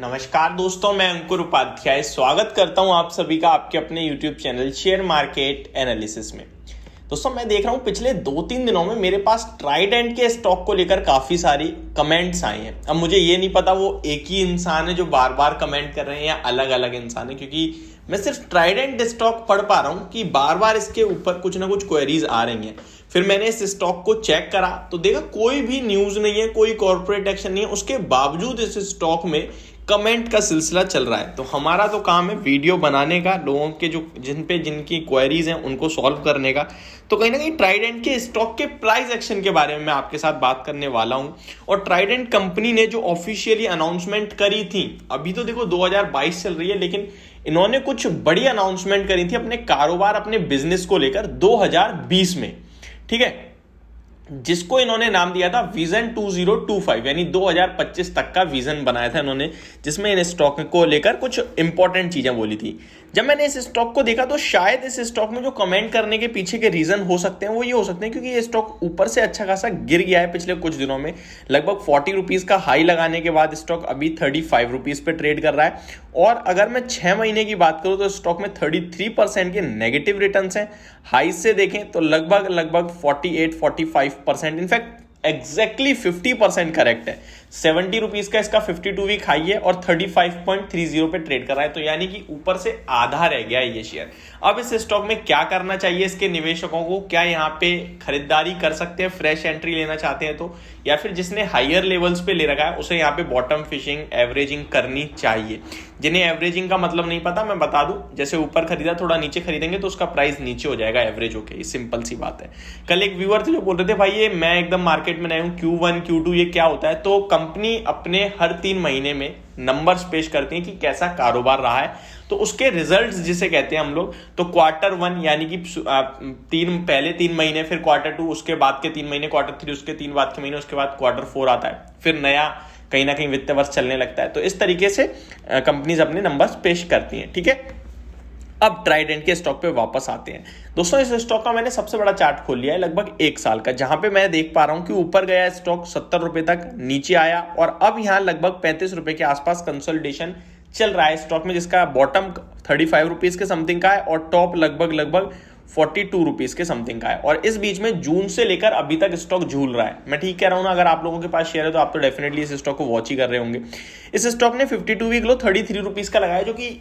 नमस्कार दोस्तों, मैं अंकुर उपाध्याय स्वागत करता हूं आप सभी का आपके अपने YouTube channel share market analysis में। दोस्तों, मैं देख रहा हूं पिछले 2-3 दिनों में मेरे पास ट्राइडेंट के स्टॉक को लेकर काफी सारी कमेंट्स आए हैं। अब मुझे ये नहीं पता वो एक ही इंसान है जो बार बार कमेंट कर रहे हैं या अलग अलग इंसान है, क्योंकि मैं सिर्फ ट्राइडेंट स्टॉक पढ़ पा रहा हूं कि बार बार इसके ऊपर कुछ ना कुछ क्वेरीज आ रही हैं। फिर मैंने इस स्टॉक को चेक करा तो देखा कोई भी न्यूज नहीं है, कोई कॉर्पोरेट एक्शन नहीं है, उसके बावजूद इस स्टॉक में कमेंट का सिलसिला चल रहा है। तो हमारा तो काम है वीडियो बनाने का, लोगों के जो जिनकी क्वेरीज हैं उनको सॉल्व करने का। तो कहीं ना कहीं ट्राइडेंट के स्टॉक के प्राइस एक्शन के बारे में मैं आपके साथ बात करने वाला हूं। और ट्राइडेंट कंपनी ने जो ऑफिशियली अनाउंसमेंट करी थी, अभी तो देखो 2022 चल रही है, लेकिन इन्होंने कुछ बड़ी अनाउंसमेंट करी थी अपने कारोबार, अपने बिजनेस को लेकर 2020 में, ठीक है, जिसको इन्होंने नाम दिया था विजन 2025, यानी 2025 तक का विजन बनाया था इन्होंने, जिसमें इन स्टॉक को लेकर कुछ इंपॉर्टेंट चीजें बोली थी। जब मैंने इस स्टॉक को देखा तो शायद इस स्टॉक में जो कमेंट करने के पीछे के रीजन हो सकते हैं वो ये हो सकते हैं क्योंकि ये स्टॉक ऊपर से अच्छा खासा गिर गया है पिछले कुछ दिनों में। लगभग 40 रुपीज का हाई लगाने के बाद स्टॉक अभी 35 रुपीज पे ट्रेड कर रहा है। और अगर मैं 6 महीने की बात करूं तो स्टॉक में 33% के नेगेटिव रिटर्न्स हैं। हाई से देखें तो लगभग 48-45%, इनफैक्ट एग्जैक्टली 50% करेक्ट है। 70 रुपीज का इसका 52 वीक हाई है और 35.30 पे ट्रेड कर रहा है, तो यानी कि ऊपर से आधा रह गया है ये शेयर। अब इस स्टॉक में क्या करना चाहिए इसके निवेशकों को? क्या यहाँ पे खरीदारी कर सकते हैं, फ्रेश एंट्री लेना चाहते हैं तो, या फिर जिसने हायर लेवल्स पे ले रखा है उसे यहाँ पे बॉटम फिशिंग, एवरेजिंग करनी चाहिए? जिन्हें एवरेजिंग का मतलब नहीं पता, मैं बता दूं, जैसे ऊपर खरीदा थोड़ा नीचे खरीदेंगे तो उसका प्राइस नीचे हो जाएगा एवरेज होके, ये सिंपल सी बात है। कल एक व्यूअर थे जो बोल रहे थे भाई ये मैं एकदम मार्केट में नया हूं, Q1 Q2 ये क्या होता है? तो कंपनी अपने हर 3 महीने में नंबर्स पेश करती है कि कैसा कारोबार रहा है, तो उसके रिजल्ट्स जिसे कहते हैं हम लोग, तो Q1 यानी कि पहले 3 महीने, फिर Q2, उसके बाद के 3 महीने Q3, उसके 3 बाद के महीने, उसके बाद Q4 आता है, फिर नया कहीं ना कहीं वित्तीय वर्ष चलने लगता है। तो इस तरीके से कंपनीज अपने नंबर्स पेश करती हैं, ठीक है। अब ट्राइडेंट के स्टॉक पे वापस आते हैं। दोस्तों, इस स्टॉक का मैंने सबसे बड़ा चार्ट खोल लिया है लगभग 1 साल का, जहां पे मैं देख पा रहा हूं कि ऊपर गया स्टॉक 70 रुपए तक, नीचे आया और अब यहां लगभग 35 रुपए के आसपास कंसोलिडेशन चल रहा है स्टॉक में, जिसका बॉटम 35 रुपीज के समथिंग का है और टॉप लगभग 42 रुपीज के समथिंग का है। और इस बीच में जून से लेकर अभी तक स्टॉक झूल रहा है। मैं ठीक कह रहा हूं ना? अगर आप लोगों के पास शेयर है तो आप तो डेफिनेटली इस स्टॉक को वॉच ही कर रहे होंगे। इस स्टॉक ने 52 वीक लो 33 रुपीज का लगाया, जो कि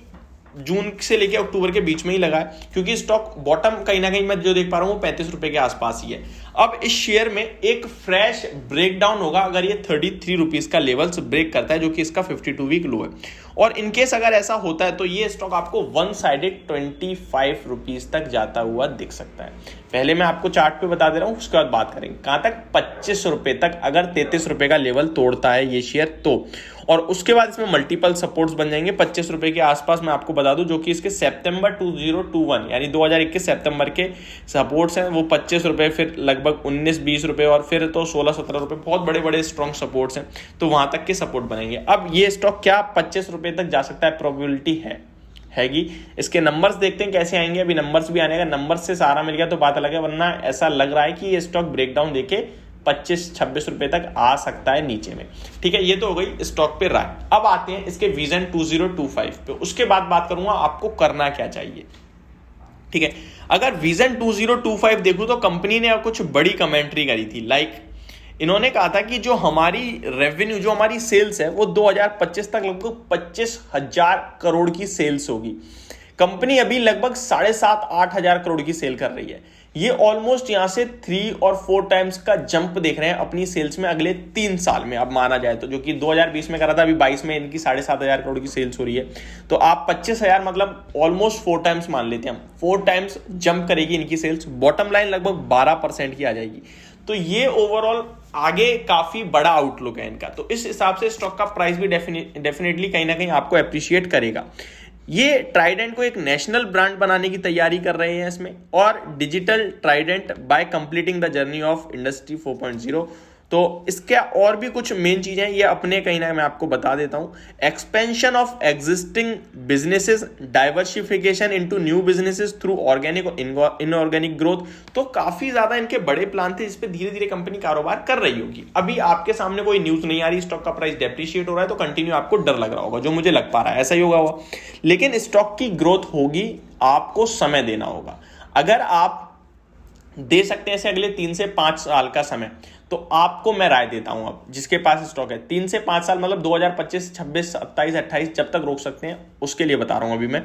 जून से लेकर अक्टूबर के बीच में ही लगा है, क्योंकि स्टॉक बॉटम कहीं ना कहीं मैं जो देख पा रहा हूं वो 35 रुपए के आसपास ही है। अब इस शेयर में एक फ्रेश ब्रेकडाउन होगा अगर ये 33 रुपीज का लेवल्स ब्रेक करता है, जो कि इसका 52 वीक लो है। और इनकेस अगर ऐसा होता है तो ये स्टॉक आपको वन साइडेड 25 रुपीज तक जाता हुआ दिख सकता है। पहले मैं आपको चार्ट पे बता दे रहा हूं, उसके बाद बात करेंगे कहां तक। 25 रुपए तक अगर 33 रुपए का लेवल तोड़ता है ये शेयर तो, और उसके बाद इसमें मल्टीपल सपोर्ट्स बन जाएंगे 25 रुपए के आसपास, मैं आपको बता दूं, जो कि इसके सितंबर 2021 यानी 2021 सितंबर के सपोर्ट्स हैं वो 25 रुपए, फिर लगभग 19-20 रुपए और फिर तो 16-17 रुपए, बहुत बड़े बड़े स्ट्रॉन्ग सपोर्ट्स हैं, तो वहां तक के सपोर्ट बनेंगे। अब ये स्टॉक क्या 25 रुपए तक जा सकता है? प्रोबेबिलिटी हैगी। इसके नंबर्स देखते हैं कैसे आएंगे। अभी नंबर्स भी आने का, नंबर्स से सारा मिल गया तो बात अलग है, वरना ऐसा लग रहा है कि ये स्टॉक ब्रेकडाउन देके 25-26 रुपए तक आ सकता है नीचे में, ठीक है। ये तो हो गई स्टॉक पे राय। अब आते हैं इसके विजन 2025 पे, उसके बाद बात करूंगा आपको करना क्या चाहिए, ठीक है। अगर विजन 2025 देखूं तो कंपनी ने कुछ बड़ी कमेंट्री करी थी। इन्होंने कहा था कि जो हमारी रेवेन्यू, जो हमारी सेल्स है वो 2025 तक लगभग 25,000 करोड़ की सेल्स होगी। कंपनी अभी लगभग 7,500-8 हजार करोड़ की सेल कर रही है। ये ऑलमोस्ट यहां से 3 और 4 टाइम्स का जंप देख रहे हैं अपनी सेल्स में अगले 3 साल में, अब माना जाए तो, जो कि 2020 में करा था, अभी 22 में इनकी 7,500 करोड़ की सेल्स हो रही है। तो आप 25,000 मतलब ऑलमोस्ट 4 टाइम्स मान लेते हैं हम, 4 टाइम्स जंप करेगी इनकी सेल्स। बॉटम लाइन लगभग 12% की आ जाएगी। तो ये ओवरऑल आगे काफी बड़ा आउटलुक है इनका। तो इस हिसाब से स्टॉक का प्राइस भी डेफिनेटली कहीं ना कहीं आपको अप्रिशिएट करेगा। ये ट्राइडेंट को एक नेशनल ब्रांड बनाने की तैयारी कर रहे हैं इसमें, और digital Trident bye completing the journey of industry 4.0 तो इसके और भी कुछ मेन चीजें ये अपने कहीं ना मैं आपको बता देता हूं। Expansion of existing businesses, diversification into new businesses through organic और इनऑर्गेनिक ग्रोथ। तो काफी ज्यादा इनके बड़े प्लान थे, इस पे धीरे धीरे कंपनी कारोबार कर रही होगी। अभी आपके सामने कोई न्यूज नहीं आ रही, स्टॉक का प्राइस डेप्रिशिएट हो रहा है, तो कंटिन्यू आपको डर लग रहा होगा, जो मुझे लग पा रहा है ऐसा ही होगा। लेकिन स्टॉक की ग्रोथ होगी, आपको समय देना होगा। अगर आप दे सकते हैं ऐसे अगले 3 से 5 साल का समय, तो आपको मैं राय देता हूं, अब जिसके पास स्टॉक है 3 से 5 साल मतलब 2025, 26, 27, 28 जब तक रोक सकते हैं, उसके लिए बता रहा हूं अभी मैं।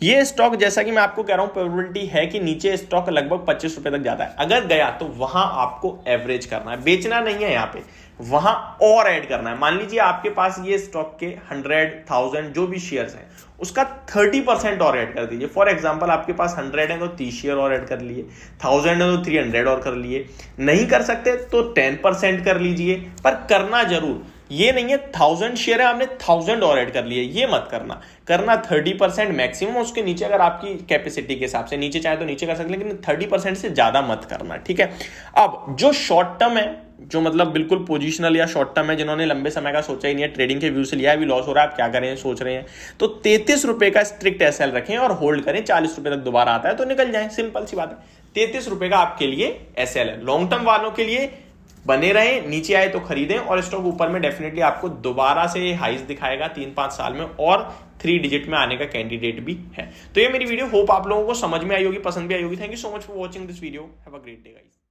ये स्टॉक जैसा कि मैं आपको कह रहा हूं, प्रोबेबिलिटी है कि नीचे स्टॉक लगभग 25 रुपए तक जाता है। अगर गया तो वहां आपको एवरेज करना है, बेचना नहीं है यहां पे, वहां और ऐड करना है। मान लीजिए आपके पास ये स्टॉक के 100,000 जो भी शेयर्स हैं, उसका 30% और ऐड कर दीजिए। फॉर एग्जांपल आपके पास 100 है तो 30 शेयर और ऐड कर लिए, 1000 है तो 300 और कर लिए। नहीं कर सकते तो 10% कर लीजिए, पर करना जरूर। ये नहीं है 1000 शेयर है आपने 1000 और ऐड कर लिए, ये मत करना 30% मैक्सिमम। उसके नीचे अगर आपकी कैपेसिटी के हिसाब से नीचे चाहे तो नीचे कर सकते, लेकिन 30% से ज्यादा मत करना, ठीक है। अब जो शॉर्ट टर्म है, जो मतलब बिल्कुल पोजिशनल या शॉर्ट टर्म है, जिन्होंने लंबे समय का सोचा ही नहीं है, ट्रेडिंग के व्यू से लिया है, अभी लॉस हो रहा है, आप क्या करें सोच रहे हैं, तो 33 रुपए का स्ट्रिक्ट एसएल रखें और होल्ड करें। 40 रुपए तक दोबारा आता है तो निकल जाए, सिंपल सी बात है। 33 रुपए का आपके लिए एसएल है। लॉन्ग टर्म वालों के लिए बने रहें, नीचे आए तो खरीदें, और स्टॉक ऊपर में डेफिनेटली आपको दोबारा से हाइस दिखाएगा 3-5 साल में, और 3 डिजिट में आने का कैंडिडेट भी है। तो ये मेरी वीडियो, होप आप लोगों को समझ में आई होगी, पसंद भी आई होगी। Thank you so much for watching this video. Have a great day guys.